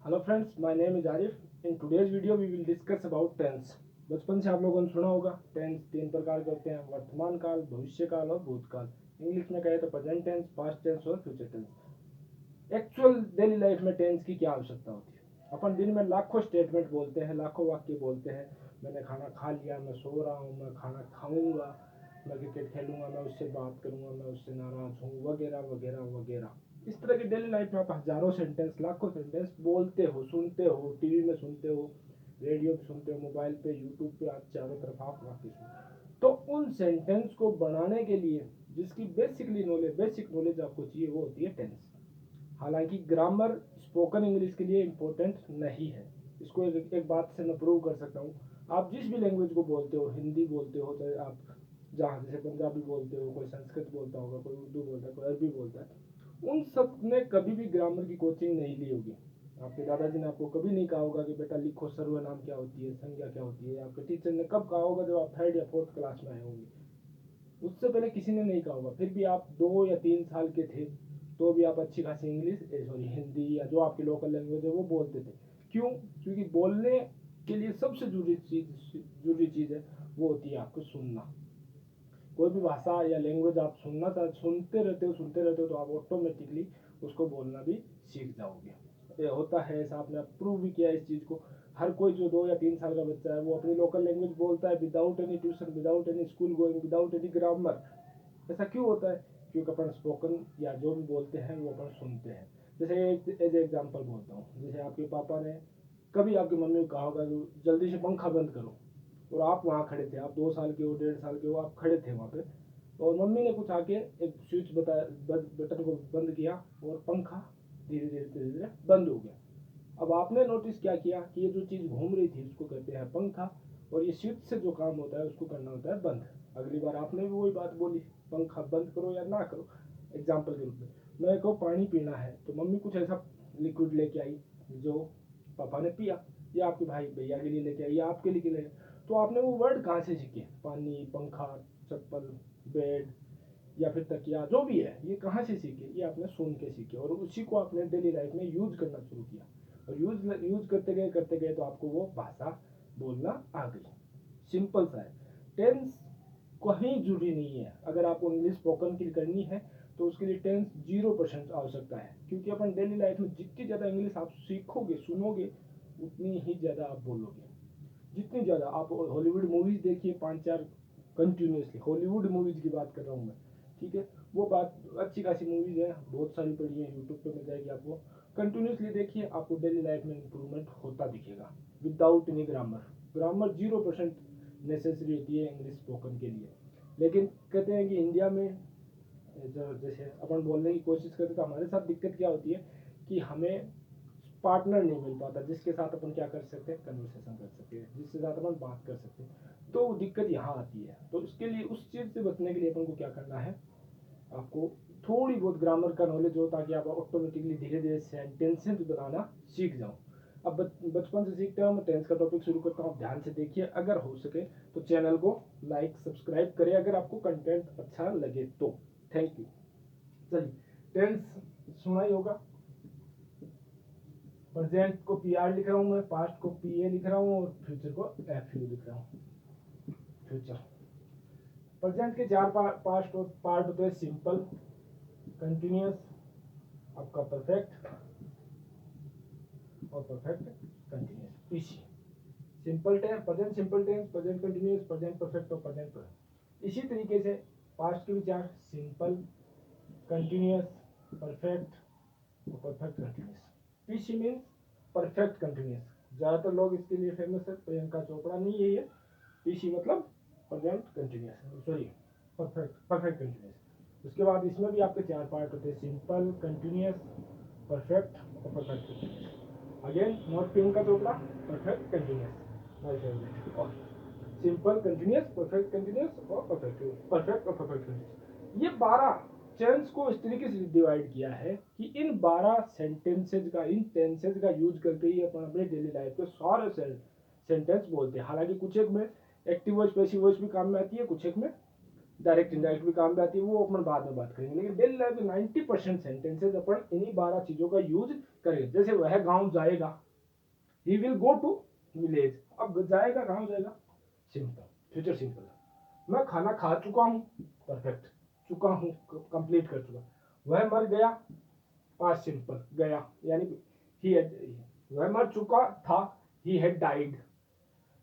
Hello friends, my name is Arif. In today's video we will discuss about tense. बचपन से आप लोगों ने सुना होगा टेंस तीन प्रकार के होते हैं: वर्तमान काल, भविष्य काल और भूतकाल। इंग्लिश में कहे तो प्रेजेंट टेंस, पास्ट टेंस और future tense. Actual daily life में टेंस की क्या आवश्यकता होती है? अपन दिन में लाखों स्टेटमेंट बोलते हैं, लाखों वाक्य बोलते हैं। मैंने खाना खा लिया, मैं सो रहा हूँ, मैं खाना खाऊंगा, मैं क्रिकेट खेलूंगा, मैं उससे बात करूंगा, मैं उससे नाराज हूँ, वगैरह वगैरह वगैरह। इस तरह की डेली लाइफ में आप हजारों सेंटेंस, लाखों सेंटेंस बोलते हो, सुनते हो, टीवी में सुनते हो, रेडियो पे सुनते हो, मोबाइल पे, यूट्यूब पे, आप चारों तरफ आप वाक्य सुनते। तो उन सेंटेंस को बनाने के लिए जिसकी बेसिक नॉलेज आपको चाहिए, वो होती है टेंस। हालांकि ग्रामर स्पोकन इंग्लिश के लिए इम्पोर्टेंट नहीं है। इसको एक बात से मैं प्रूव कर सकता हूँ। आप जिस भी लैंग्वेज को बोलते हो, हिंदी बोलते हो, चाहे आप जहाँ जैसे पंजाबी बोलते हो, कोई संस्कृत बोलता होगा, कोई उर्दू बोलता है, कोई अरबी बोलता है, उन सब ने कभी भी ग्रामर की कोचिंग नहीं ली होगी। आपके दादाजी ने आपको कभी नहीं कहा होगा कि बेटा लिखो सर्वनाम क्या होती है, संज्ञा क्या होती है। आपके टीचर ने कब कहा होगा? जब आप थर्ड या फोर्थ क्लास में आए होंगे। उससे पहले किसी ने नहीं कहा होगा। फिर भी आप 2 या 3 साल के थे तो भी आप अच्छी खासी इंग्लिश, सॉरी, हिंदी या जो आपकी लोकल लैंग्वेज है वो बोलते थे। क्यों? क्योंकि बोलने के लिए सबसे जरूरी चीज है, वो होती है आपको सुनना। कोई भी भाषा या लैंग्वेज आप सुनते रहते हो तो आप ऑटोमेटिकली उसको बोलना भी सीख जाओगे। ये होता है ऐसा, आपने प्रूव भी किया इस चीज को। हर कोई जो 2 या 3 साल का बच्चा है वो अपनी लोकल लैंग्वेज बोलता है without any tuition, without any school going, without any grammar. ऐसा क्यों होता है? क्योंकि अपन स्पोकन या जो भी बोलते हैं वो अपन सुनते हैं। जैसे एक एज एग्जाम्पल बोलता हूँ, जैसे आपके पापा ने कभी आपकी मम्मी को कहा होगा जल्दी से पंखा बंद करो, और आप वहाँ खड़े थे, आप 2 साल के हो, 1.5 साल के हो, आप खड़े थे वहाँ पे, और मम्मी ने कुछ आके एक स्विच बताया, बटन को बंद किया, और पंखा धीरे धीरे धीरे धीरे बंद हो गया। अब आपने नोटिस क्या किया कि ये जो चीज़ घूम रही थी उसको कहते हैं पंखा, और ये स्विच से जो काम होता है उसको करना होता है बंद। अगली बार आपने भी वही बात बोली, पंखा बंद करो या ना करो। एग्जाम्पल के रूप में मैं को पानी पीना है तो मम्मी कुछ ऐसा लिक्विड लेके आई जो पापा ने पिया, या आपके भाई भैया के लिए लेके आई, या आपके लिए लेके। तो आपने वो वर्ड कहाँ से सीखे? पानी, पंखा, चप्पल, बेड या फिर तकिया, जो भी है, ये कहाँ से सीखे? ये आपने सुन के सीखे, और उसी को आपने डेली लाइफ में यूज करना शुरू किया, और यूज करते गए तो आपको वो भाषा बोलना आ गई। सिंपल सा है। टेंस कहीं जरूरी नहीं है। अगर आपको इंग्लिश स्पोकन की करनी है तो उसके लिए टेंस 0% आवश्यकता है, क्योंकि अपन डेली लाइफ में जितनी ज़्यादा इंग्लिश आप सीखोगे, सुनोगे, उतनी ही ज़्यादा आप बोलोगे। जितनी ज़्यादा आप हॉलीवुड मूवीज देखिए, 5-4 कंटिन्यूसली, हॉलीवुड मूवीज की बात कर रहा हूँ मैं, ठीक है? वो बात अच्छी खासी मूवीज है, बहुत सारी पड़ी है, यूट्यूब पे मिल जाएगी आपको। कंटिन्यूसली देखिए, आपको डेली लाइफ में इंप्रूवमेंट होता दिखेगा without any grammar. Grammar 0% necessary होती है इंग्लिश स्पोकन के लिए। लेकिन कहते हैं कि इंडिया में जैसे अपन बोलने की कोशिश करते तो हमारे साथ दिक्कत क्या होती है कि हमें पार्टनर नहीं मिल पाता जिसके साथ अपन क्या कर सकते हैं, कन्वर्सेशन कर सकते हैं, जिसके साथ अपन बात कर सकते हैं। तो दिक्कत यहाँ आती है। तो उसके लिए, उस चीज़ से बचने के लिए अपन को क्या करना है? आपको थोड़ी बहुत ग्रामर का नॉलेज हो, ताकि आप ऑटोमेटिकली धीरे धीरे सेंटेंसेस बनाना सीख जाओ। अब बचपन से सीखते हो। मैं टेंस का टॉपिक शुरू करता हूँ, आप ध्यान से देखिए। अगर हो सके तो चैनल को लाइक सब्सक्राइब करें, अगर आपको कंटेंट अच्छा लगे तो। Thank you. चलिए, टेंस सुना ही होगा। प्रेजेंट को पी आर लिख रहा हूँ मैं, पास्ट को पी ए लिख रहा हूँ, और फ्यूचर को एफ यू लिख रहा हूँ। फ्यूचर। प्रेजेंट के 4 पार्ट होते हैं: सिंपल, कंटिन्यूस, आपका परफेक्ट, और perfect continuous, PC. Simple tense, present simple tense, present continuous, present perfect और प्रेजेंट परफेक्ट। इसी तरीके से पास्ट के भी 4: सिंपल, कंटिन्यूस, परफेक्ट और perfect continuous. PC means perfect continuous. ज़्यादातर लोग इसके लिए फेमस है, प्रियंका चोपड़ा नहीं है ये। पीसी मतलब present continuous, sorry, perfect continuous. उसके बाद इसमें भी आपके 4 पार्ट होते हैं: सिंपल, कंटिन्यूस, परफेक्ट और perfect continuous. Again not Priyanka Chopra, perfect continuous, my favourite. और सिंपल, कंटिन्यूस, परफेक्ट कंटिन्यूस और परफेक्ट और परफेक्ट कंटिन्यूस। ये 12 टेंस को इस तरीके से डिवाइड किया है कि इन 12 सेंटेंसेज का, इन टेंसेज का यूज करके ही अपन अपने डेली लाइफ के सारे सेंटेंस बोलते हैं। हालांकि कुछ एक में एक्टिव वॉइस, पैसिव वॉइस भी काम में आती है, कुछ एक में डायरेक्ट इनडायरेक्ट भी काम में आती है, वो अपन बाद में बात करेंगे। लेकिन डेली लाइफ में 90% सेंटेंसेज अपन इन्हीं 12 चीजों का यूज करेंगे। जैसे वह गांव जाएगा, he will go to village. अब जाएगा, कहाँ जाएगा, सिंपल, फ्यूचर सिंपल है। मैं खाना खा चुका हूँ, परफेक्ट, चुका हूँ, कंप्लीट कर चुका। वह मर गया, पास्ट सिंपल, गया यानी ही वह मर चुका था, ही हैड डाइड।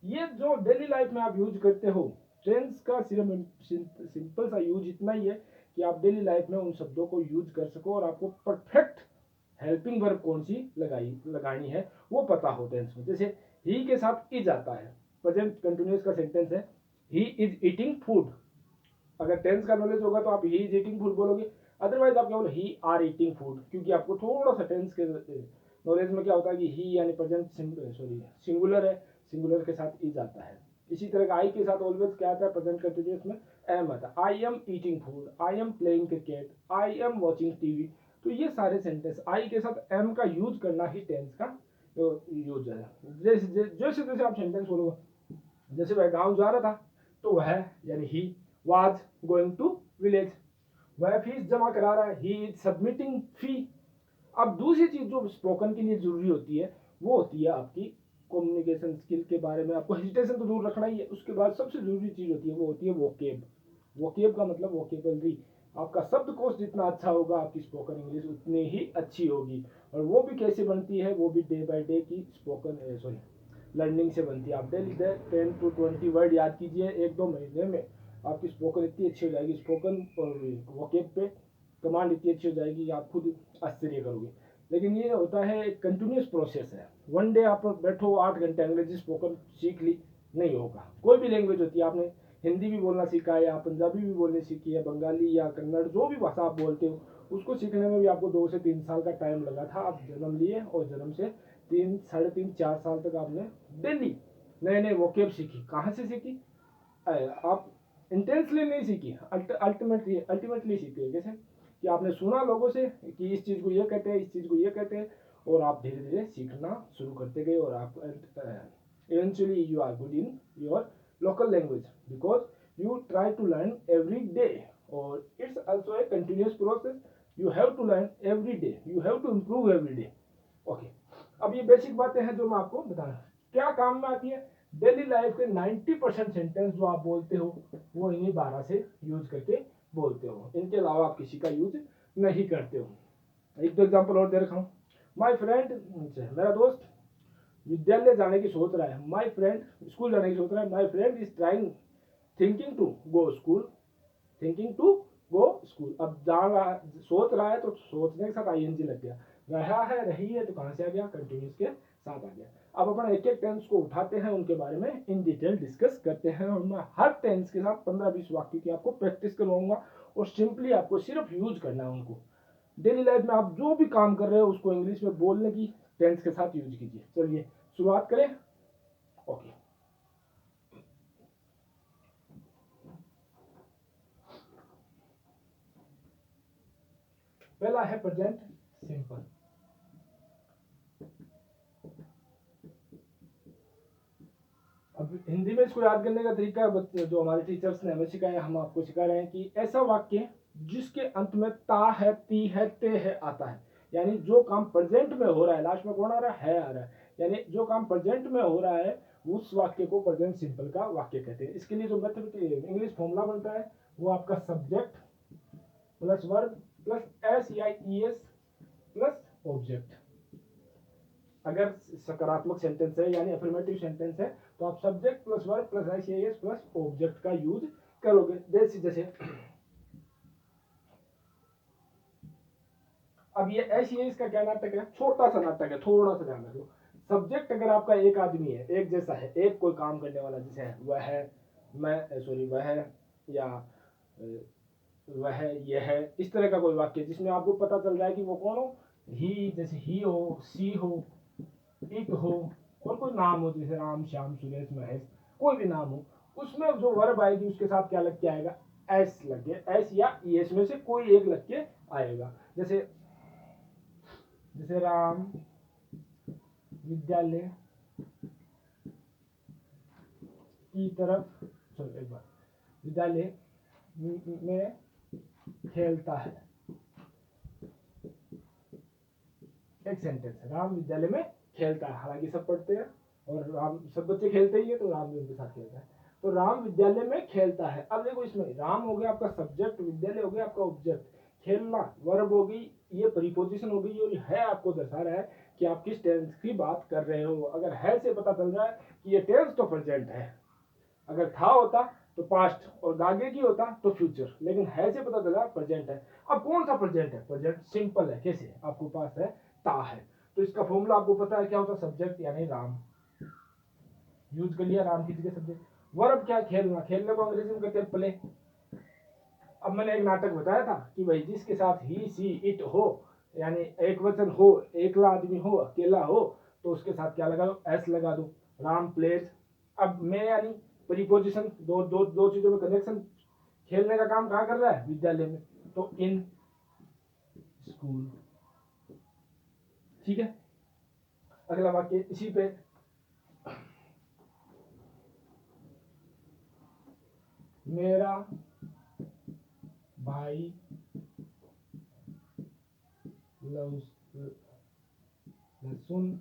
ये जो डेली लाइफ में आप यूज करते हो, टेंस का सिर्फ सिंपल सा यूज इतना ही है कि आप डेली लाइफ में उन शब्दों को यूज कर सको और आपको परफेक्ट हेल्पिंग वर्ब कौन सी लगानी है वो पता हो टेंस में। जैसे ही के साथ इज आता है, प्रेजेंट कंटिन्यूअस का सेंटेंस है, ही इज ईटिंग फूड। अगर टेंस का नॉलेज होगा तो आप ही इज ईटिंग फूड बोलोगे, अदरवाइज आप केवल ही आर ईटिंग फूड, क्योंकि आपको थोड़ा सा टेंस के नॉलेज में क्या होता है कि ही यानी प्रेजेंट सिंगुलर है, सिंगुलर के साथ इज आता है। इसी तरह का आई के साथ ऑलवेज क्या आता है, प्रेजेंट कंटिन्यूअस में एम आता है। I am eating food, I am playing cricket, I am watching TV. तो ये सारे सेंटेंस आई के साथ एम का यूज करना ही टेंस का यूज है। जैसे जैसे जैसे आप सेंटेंस बोलोगे, जैसे वह गांव जा रहा था, तो वह यानी he was going to village. वह फीस जमा करा रहा है, ही इज सबमिटिंग फी। अब दूसरी चीज जो स्पोकन के लिए जरूरी होती है वो होती है आपकी कम्युनिकेशन स्किल के बारे में। आपको हेजिटेशन तो दूर रखना ही है, उसके बाद सबसे जरूरी चीज होती है वो होती है वोकेब। वोकेब का मतलब वोकेबलरी। आपका शब्दकोश जितना अच्छा होगा आपकी स्पोकन इंग्लिश उतनी ही अच्छी होगी। और वो भी कैसे बनती है, वो भी डे बाय डे की स्पोकन लर्निंग से बनती है। आप डेली 10 to 20 वर्ड याद कीजिए, 1-2 महीने में आपकी स्पोकन इतनी अच्छी हो जाएगी, स्पोकन और वोकेब पे कमांड इतनी अच्छी हो जाएगी कि आप खुद आश्चर्य करोगे। लेकिन ये होता है एक कंटिन्यूस प्रोसेस है। वन डे आप बैठो 8 घंटे अंग्रेजी स्पोकन सीख ली, नहीं होगा। कोई भी लैंग्वेज होती है, आपने हिंदी भी बोलना सीखा है या पंजाबी भी बोलनी सीखी है, बंगाली या कन्नड़, जो भी भाषा आप बोलते हो, उसको सीखने में भी आपको 2 से 3 साल का टाइम लगा था। आप जन्म लिए और जन्म से 3, 3.5, 4 साल तक आपने डेली नए नए वोकेब सीखी। कहाँ से सीखी, आप इंटेंसली नहीं सीखी, अल्टीमेटली सीखी है। जैसे कि आपने सुना लोगों से कि इस चीज़ को ये कहते हैं, इस चीज़ को ये कहते हैं, और आप धीरे धीरे सीखना शुरू करते गए और आप eventually you are good in your local language because you try to learn every day, or it's also a continuous process. You have to learn every day, you have to improve every day. Okay, अब ये basic बातें हैं जो मैं आपको बता रहा हूँ, क्या काम में आती है। डेली लाइफ के 90% सेंटेंस जो आप बोलते हो वो इन्हीं 12 से यूज करके बोलते हो, इनके अलावा आप किसी का यूज नहीं करते हो। एक दो एग्जाम्पल और दे रखा हूँ। माई फ्रेंड, मेरा दोस्त विद्यालय जाने की सोच रहा है। माई फ्रेंड स्कूल जाने की सोच रहा है। My friend is trying thinking to go school, thinking to go school. अब जा रहा, सोच रहा है तो सोचने के साथ आईएनजी लग गया। रहा है, रही है, तो कहाँ से आ गया, कंटिन्यूस के साथ आ गया। अब अपन एक एक टेंस को उठाते हैं, उनके बारे में इन डिटेल डिस्कस करते हैं, और मैं हर टेंस के साथ 15-20 वाक्य की आपको प्रैक्टिस करवाऊंगा, और सिंपली आपको सिर्फ यूज करना है उनको। डेली लाइफ में आप जो भी काम कर रहे हो उसको इंग्लिश में बोलने की टेंस के साथ यूज कीजिए। चलिए शुरुआत करें। ओके, पहला है प्रेजेंट सिंपल। अब हिंदी में इसको याद करने का तरीका बच्चे जो हमारे टीचर्स ने हमें सिखाया, हम आपको सिखा रहे हैं कि ऐसा वाक्य जिसके अंत में ता है, ती है, ते है आता है, यानी जो काम प्रेजेंट में हो रहा है, लास्ट में कौन आ रहा है आ रहा है, यानी जो काम प्रेजेंट में हो रहा है उस वाक्य को प्रेजेंट सिंपल का वाक्य कहते हैं। इसके लिए जो मैथमेटिक्स इंग्लिश फॉर्मूला बनता है वो आपका subject plus verb plus S या ई एस प्लस ऑब्जेक्ट। अगर सकारात्मक सेंटेंस है यानी अफर्मेटिव सेंटेंस है तो आप subject plus verb plus S या एस प्लस ऑब्जेक्ट का यूज करोगे। जैसे जैसे अब ये एस या एस का क्या नाटक है, छोटा सा नाटक है, थोड़ा सा ध्यान रखो। सब्जेक्ट अगर आपका एक आदमी है, एक जैसा है, एक कोई काम करने वाला जैसे है, वह है, मैं सॉरी वह है, या वह है, यह है, इस तरह का कोई वाक्य जिसमें आपको पता चल रहा है कि वो कौन हो, ही, जैसे ही हो, सी हो, इट हो, और कोई नाम हो जैसे राम, श्याम, सुरेश, महेश, कोई भी नाम हो, उसमें जो वर्ब आएगी उसके साथ क्या लग के आएगा, एस लग के, एस या एस में से कोई एक लग के आएगा। जैसे जैसे राम विद्यालय की तरफ, सॉरी एक बार, विद्यालय में खेलता है। एक सेंटेंस है, राम विद्यालय में खेलता है। हालांकि सब पढ़ते हैं और राम, सब बच्चे खेलते ही है तो राम भी उनके साथ खेलता है। तो राम विद्यालय में खेलता है। अब देखो इसमें राम हो गया आपका सब्जेक्ट, विद्यालय हो गया आपका ऑब्जेक्ट, खेलना वर्ब हो गई, ये प्रीपोजिशन हो गई और है आपको दर्शा रहा है कि आप किस टेंस की बात कर रहे हो। अगर है से पता चल रहा है कि ये टेंस तो प्रेजेंट है, अगर था होता तो पास्ट और आगे की होता तो फ्यूचर, लेकिन है से पता चला प्रेजेंट है। अब कौन सा प्रेजेंट है? प्रेजेंट सिंपल है। कैसे? आपको पास है ता है, तो इसका फॉर्मूला आपको पता है क्या होता है? सब्जेक्ट यानी राम, यूज कर लिया राम की जगह सब्जेक्ट। वर्ब क्या? खेलना। खेलने को अंग्रेजी में कहते हैं प्ले। अब मैंने एक नाटक बताया था कि भाई जिसके साथ ही सी इट हो, यानी एक वचन हो, एकला आदमी हो, अकेला हो, तो उसके साथ क्या लगा दो? एस लगा दो। राम प्लेज। अब मैं यानी प्रीपोजिशन, दो दो दो चीजों में कनेक्शन। खेलने का काम कहाँ कर रहा है? विद्यालय में, तो इन स्कूल। ठीक है, अगला वाक्य इसी पे। मेरा भाई लहसुन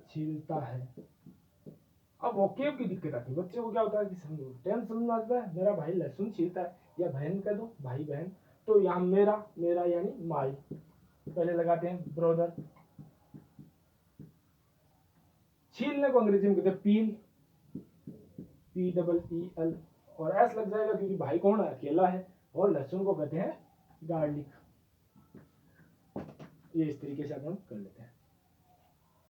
छीलता है। अब वोकेब की दिक्कत आती है बच्चों को। क्या होता है कि टेंस समझ में आता है, मेरा भाई लहसुन छीलता है, या बहन कह दो, भाई बहन। तो यहाँ मेरा, मेरा यानी माई, पहले लगाते हैं ब्रदर। छीलने को अंग्रेजी में कहते हैं पील, PEEL, और एस लग जाएगा क्योंकि भाई कौन है? अकेला है, और लहसुन को कहते हैं गार्लिक। ये इस तरीके से हम कर लेते हैं।